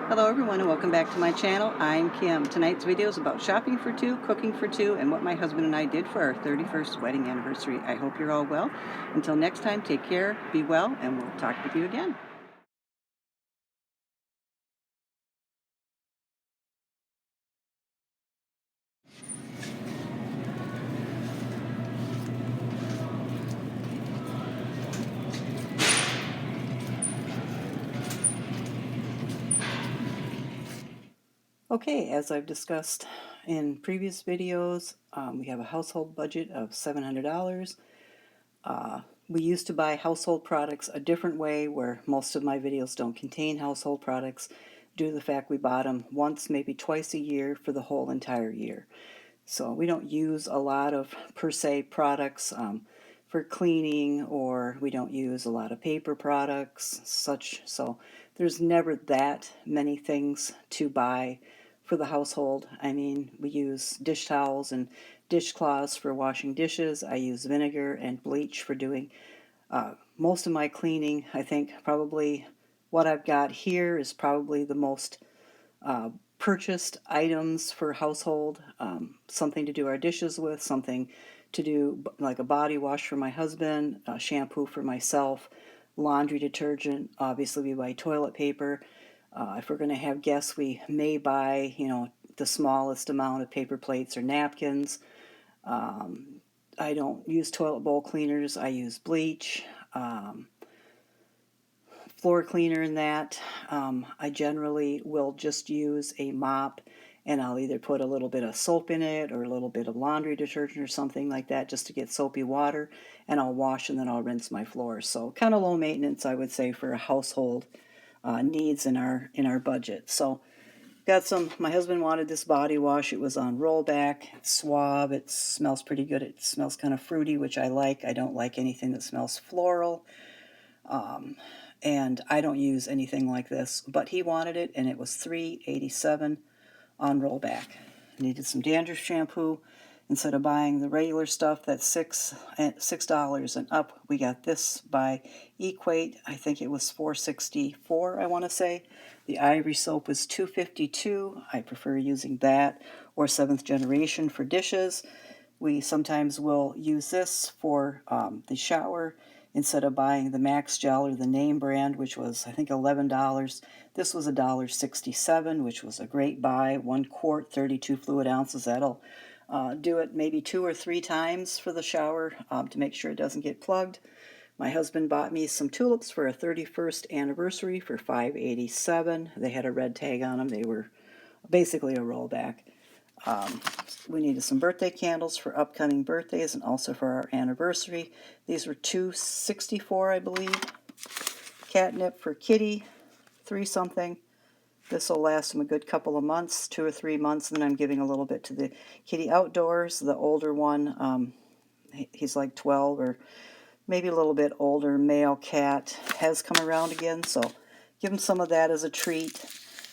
Hello everyone and welcome back to my channel. I'm Kim. Tonight's video is about shopping for two, cooking for two, and what my husband and I did for our 31st wedding anniversary. I hope you're all well. Until next time, take care, be well, and we'll talk with you again. Okay, as I've discussed in previous videos, we have a household budget of $700. We used to buy household products a different way, where most of my videos don't contain household products due to the fact we bought them once, maybe twice a year for the whole entire year. So we don't use a lot of per se products for cleaning, or we don't use a lot of paper products, such. So there's never that many things to buy for the household. I mean, we use dish towels and dishcloths for washing dishes. I use vinegar and bleach for doing most of my cleaning. I think probably what I've got here is probably the most purchased items for household, something to do our dishes with, something to do like a body wash for my husband, shampoo for myself, laundry detergent. Obviously, we buy toilet paper. If we're going to have guests, we may buy, the smallest amount of paper plates or napkins. I don't use toilet bowl cleaners. I use bleach, floor cleaner and that. I generally will just use a mop, and I'll either put a little bit of soap in it or a little bit of laundry detergent or something like that just to get soapy water, and I'll wash and then I'll rinse my floors. So kind of low maintenance, I would say, for a household needs in our budget. So got some. My husband wanted this body wash. It was on rollback. It's suave. It smells pretty good. It smells kind of fruity, which I like. I don't like anything that smells floral. And I don't use anything like this, but he wanted it, and it was $3.87 on rollback. Needed some dandruff shampoo. Instead of buying the regular stuff that's $6 and up, we got this by Equate. I think it was $4.64, I want to say. The Ivory soap was $2.52. I prefer using that, or Seventh Generation for dishes. We sometimes will use this for the shower. Instead of buying the Max Gel or the name brand, which was, I think, $11, this was $1.67, which was a great buy. 1 quart, 32 fluid ounces. That'll do it maybe 2 or 3 times for the shower to make sure it doesn't get plugged. My husband bought me some tulips for a 31st anniversary for $5.87. They had a red tag on them. They were basically a rollback. We needed some birthday candles for upcoming birthdays and also for our anniversary. These were $2.64, I believe. Catnip for Kitty, 3 something. This will last him a good couple of months, 2 or 3 months, and then I'm giving a little bit to the Kitty Outdoors. The older one, he's like 12 or maybe a little bit older, male cat, has come around again, so give him some of that as a treat.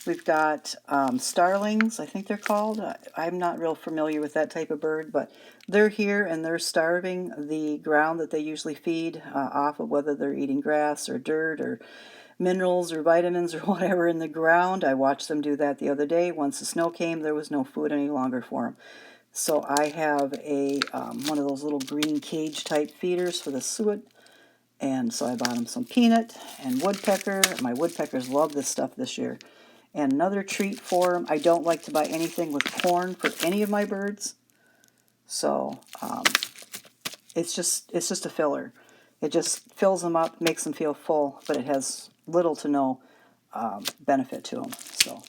We've got starlings, I think they're called. I'm not real familiar with that type of bird, but they're here and they're starving the ground that they usually feed off of, whether they're eating grass or dirt or minerals or vitamins or whatever in the ground. I watched them do that the other day. Once the snow came, there was no food any longer for them. So I have a one of those little green cage type feeders for the suet. And so I bought them some peanut and woodpecker. My woodpeckers love this stuff this year. And another treat for them. I don't like to buy anything with corn for any of my birds. So it's just a filler. It just fills them up, makes them feel full, but it has little to no benefit to them. So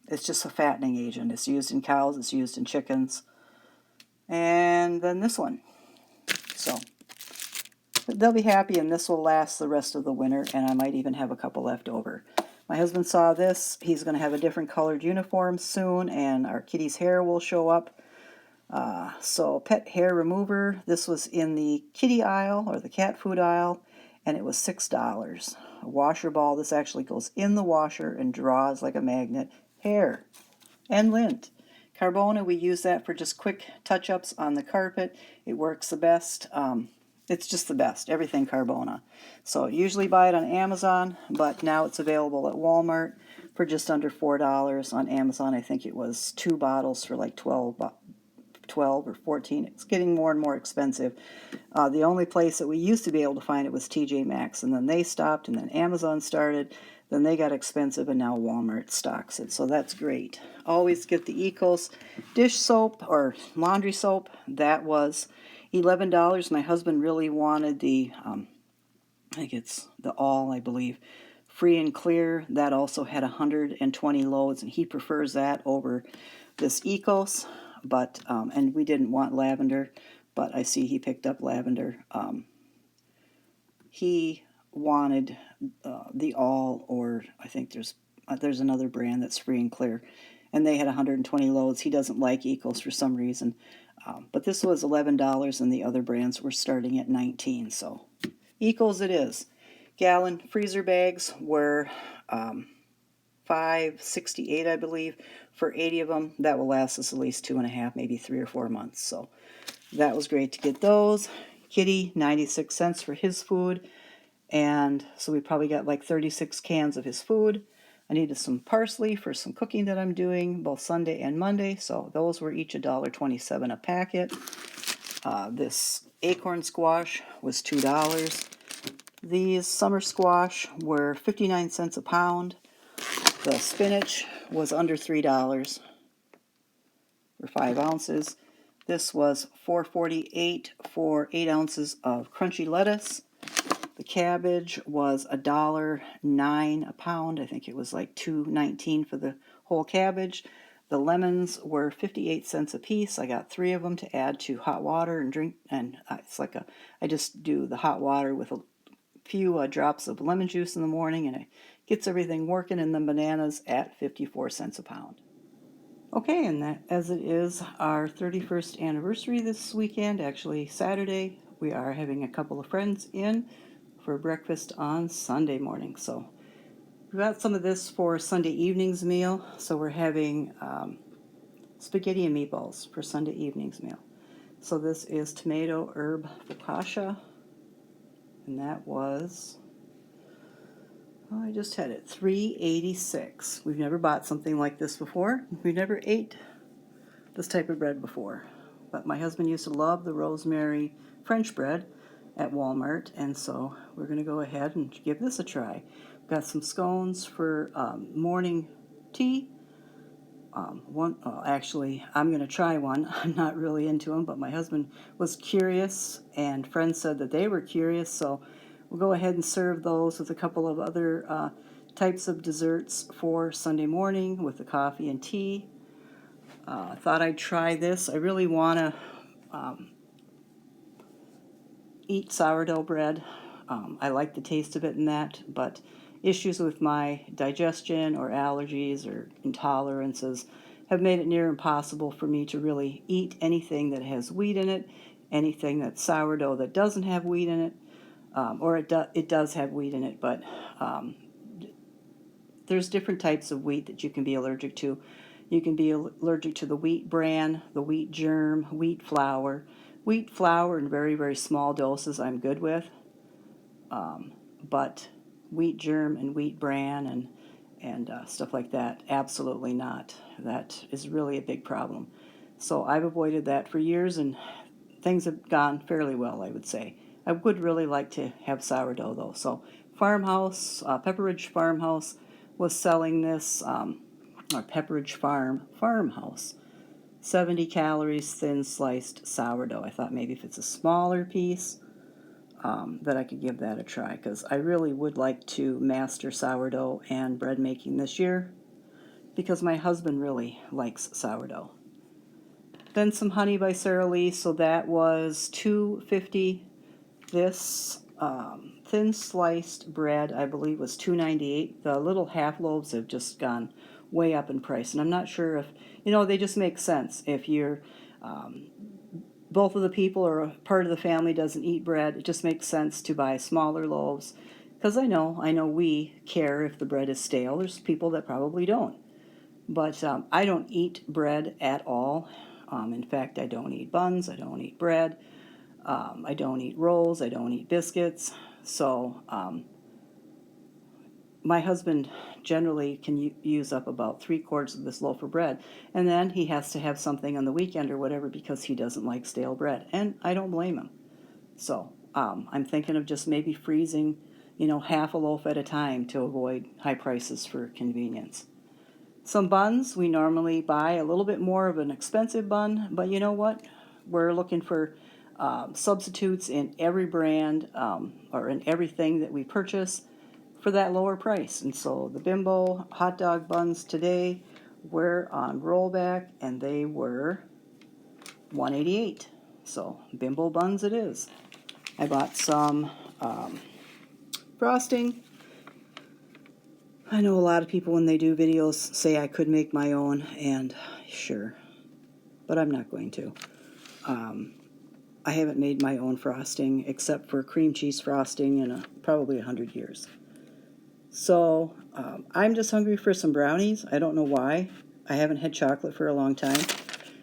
it's just a fattening agent. It's used in cows. It's used in chickens. And then this one. So they'll be happy, and this will last the rest of the winter, and I might even have a couple left over. My husband saw this. He's going to have a different colored uniform soon, and our kitty's hair will show up. So pet hair remover. This was in the kitty aisle or the cat food aisle, and it was $6. A washer ball. This actually goes in the washer and draws like a magnet. Hair and lint. Carbona, we use that for just quick touch-ups on the carpet. It works the best. It's just the best, everything Carbona. So usually buy it on Amazon, but now it's available at Walmart for just under $4. On Amazon, I think it was 2 bottles for like 12 or 14. It's getting more and more expensive. The only place that we used to be able to find it was TJ Maxx, and then they stopped, and then Amazon started. Then they got expensive, and now Walmart stocks it. So that's great. Always get the Ecos dish soap or laundry soap. That was $11. My husband really wanted the, I think it's the All, I believe, free and clear. That also had 120 loads, and he prefers that over this Ecos. But and we didn't want lavender, but I see he picked up lavender. He wanted the All, or I think there's another brand that's free and clear, and they had 120 loads. He doesn't like Ecos for some reason, but this was $11, and the other brands were starting at $19. So Ecos it is. Gallon freezer bags were $5.68, I believe, for 80 of them. That will last us at least 2.5, maybe 3 or 4 months. So that was great to get those. Kitty, 96 cents for his food. And so we probably got like 36 cans of his food. I needed some parsley for some cooking that I'm doing both Sunday and Monday. So those were each $1.27 a packet. This acorn squash was $2. These summer squash were 59 cents a pound. The spinach was under $3 for 5 ounces. This was $4.48 for 8 ounces of crunchy lettuce. The cabbage was $1.09 a pound. I think it was like $2.19 for the whole cabbage. The lemons were 58 cents a piece. I got 3 of them to add to hot water and drink. And it's like I just do the hot water with a few drops of lemon juice in the morning, and it gets everything working. And then bananas at 54 cents a pound. Okay, and that, as it is our 31st anniversary this weekend, actually Saturday, we are having a couple of friends in for breakfast on Sunday morning. So we got some of this for Sunday evening's meal. So we're having spaghetti and meatballs for Sunday evening's meal. So this is tomato herb focaccia, and that was, I just had it, $3.86. We've never bought something like this before. We never ate this type of bread before. But my husband used to love the rosemary French bread at Walmart, and so we're going to go ahead and give this a try. Got some scones for morning tea. Actually, I'm going to try one. I'm not really into them, but my husband was curious, and friends said that they were curious, so we'll go ahead and serve those with a couple of other types of desserts for Sunday morning with the coffee and tea. I thought I'd try this. I really want to eat sourdough bread. I like the taste of it and that, but issues with my digestion or allergies or intolerances have made it near impossible for me to really eat anything that has wheat in it, anything that's sourdough that doesn't have wheat in it, or it does have wheat in it, but there's different types of wheat that you can be allergic to. You can be allergic to the wheat bran, the wheat germ, wheat flour. Wheat flour in very, very small doses I'm good with, but wheat germ and wheat bran and stuff like that, absolutely not. That is really a big problem. So I've avoided that for years, and things have gone fairly well, I would say. I would really like to have sourdough, though. So Farmhouse, Pepperidge Farmhouse was selling this, or Pepperidge Farmhouse, 70 calories, thin sliced sourdough. I thought maybe if it's a smaller piece, that I could give that a try, because I really would like to master sourdough and bread making this year, because my husband really likes sourdough. Then some honey by Sara Lee, so that was $2.50. This thin sliced bread, I believe, was $2.98. The little half loaves have just gone way up in price, and I'm not sure if, they just make sense. If you're both of the people or a part of the family doesn't eat bread, it just makes sense to buy smaller loaves, because I know we care if the bread is stale. There's people that probably don't, but I don't eat bread at all. In fact, I don't eat buns, I don't eat bread. I don't eat rolls. I don't eat biscuits. So my husband generally can use up about 3/4 of this loaf of bread. And then he has to have something on the weekend or whatever because he doesn't like stale bread. And I don't blame him. So I'm thinking of just maybe freezing, half a loaf at a time to avoid high prices for convenience. Some buns, we normally buy a little bit more of an expensive bun, but you know what? We're looking for substitutes in every brand or in everything that we purchase for that lower price. And so the Bimbo hot dog buns today were on rollback, and they were $1.88. So Bimbo buns it is. I bought some frosting. I know a lot of people when they do videos say I could make my own, and sure, but I'm not going to. I haven't made my own frosting except for cream cheese frosting in probably 100 years. So I'm just hungry for some brownies. I don't know why. I haven't had chocolate for a long time.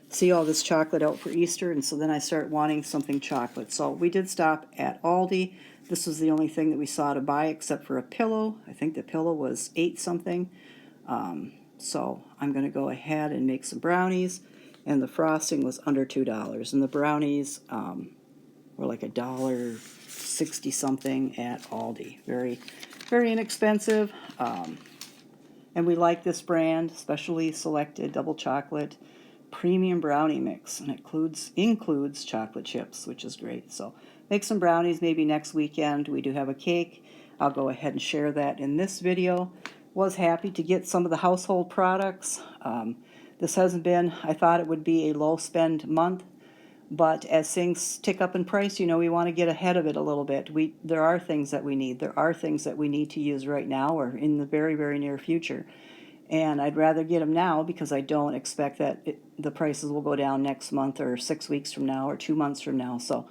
See all this chocolate out for Easter, and so then I start wanting something chocolate. So we did stop at Aldi. This was the only thing that we saw to buy except for a pillow. I think the pillow was 8 something. So I'm going to go ahead and make some brownies. And the frosting was under $2. And the brownies were like $1.60 something at Aldi. Very, very inexpensive. And we like this brand, specially selected double chocolate premium brownie mix, and it includes chocolate chips, which is great. So make some brownies maybe next weekend. We do have a cake. I'll go ahead and share that in this video. Was happy to get some of the household products. This hasn't been, I thought it would be a low spend month, but as things tick up in price, we want to get ahead of it a little bit. There are things that we need. There are things that we need to use right now or in the very, very near future. And I'd rather get them now because I don't expect that the prices will go down next month or 6 weeks from now or 2 months from now. So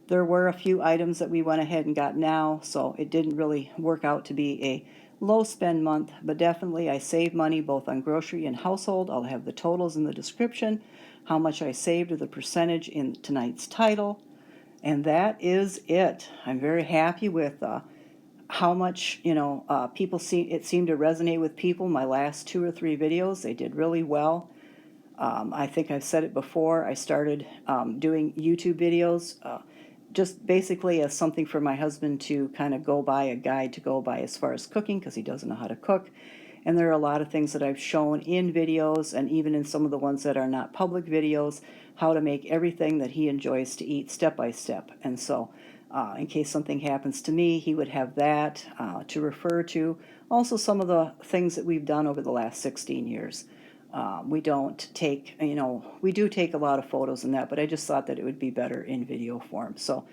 there were a few items that we went ahead and got now, so it didn't really work out to be a low spend month, but definitely I saved money both on grocery and household. I'll have the totals in the description, how much I saved or the percentage in tonight's title. And that is it. I'm very happy with how much people seemed to resonate with people. My last 2 or 3 videos, they did really well. I think I've said it before. I started doing YouTube videos just basically as something for my husband to kind of go by, a guide to go by as far as cooking, because he doesn't know how to cook. And there are a lot of things that I've shown in videos and even in some of the ones that are not public videos, how to make everything that he enjoys to eat step by step. And so in case something happens to me, he would have that to refer to. Also some of the things that we've done over the last 16 years. We don't take, we do take a lot of photos and that, but I just thought that it would be better in video form. So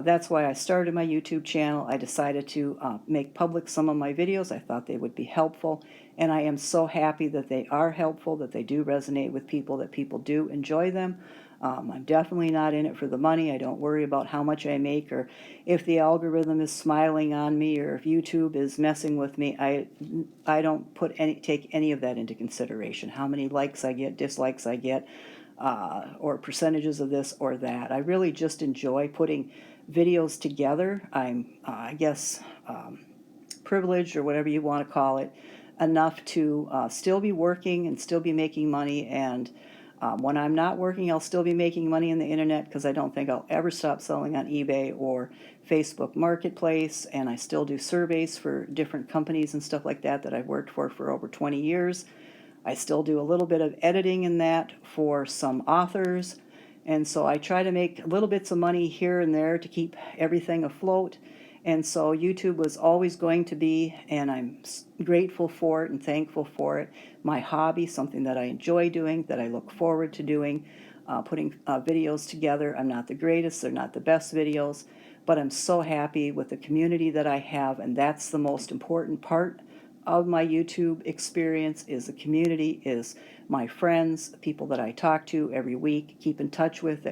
that's why I started my YouTube channel. I decided to make public some of my videos. I thought they would be helpful, and I am so happy that they are helpful, that they do resonate with people, that people do enjoy them. I'm definitely not in it for the money. I don't worry about how much I make or if the algorithm is smiling on me or if YouTube is messing with me. I don't take any of that into consideration. How many likes I get, dislikes I get, or percentages of this or that. I really just enjoy putting videos together. I'm, I guess, privileged or whatever you want to call it, enough to still be working and still be making money. And when I'm not working, I'll still be making money on the internet because I don't think I'll ever stop selling on eBay or Facebook Marketplace. And I still do surveys for different companies and stuff like that I've worked for over 20 years. I still do a little bit of editing in that for some authors. And so I try to make little bits of money here and there to keep everything afloat. And so YouTube was always going to be, and I'm grateful for it and thankful for it, my hobby, something that I enjoy doing, that I look forward to doing, putting videos together. I'm not the greatest, they're not the best videos, but I'm so happy with the community that I have, and that's the most important part of my YouTube experience is the community, is my friends, people that I talk to every week, keep in touch with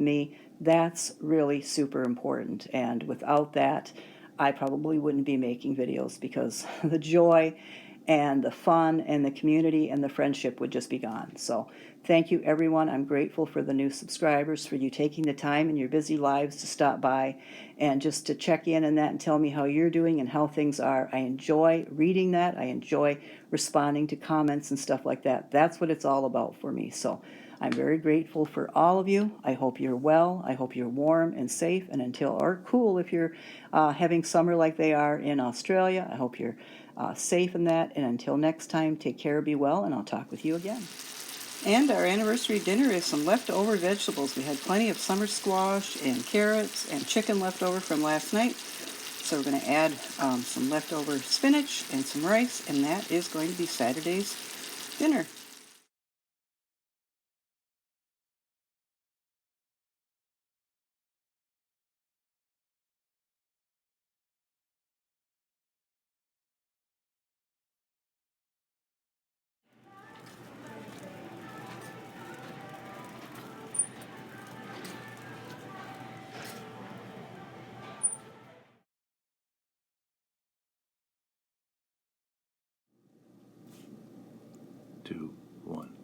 me. That's really super important. And without that, I probably wouldn't be making videos because the joy and the fun and the community and the friendship would just be gone. So Thank you, everyone. I'm grateful for the new subscribers, for you taking the time in your busy lives to stop by and just to check in on that and tell me how you're doing and how things are. I enjoy reading that. I enjoy responding to comments and stuff like that. That's what it's all about for me. So I'm very grateful for all of you. I hope you're well. I hope you're warm and safe and or cool if you're having summer like they are in Australia. I hope you're safe in that. And until next time, take care, be well, and I'll talk with you again. And our anniversary dinner is some leftover vegetables. We had plenty of summer squash and carrots and chicken left over from last night. So we're going to add some leftover spinach and some rice, and that is going to be Saturday's dinner. Two, one.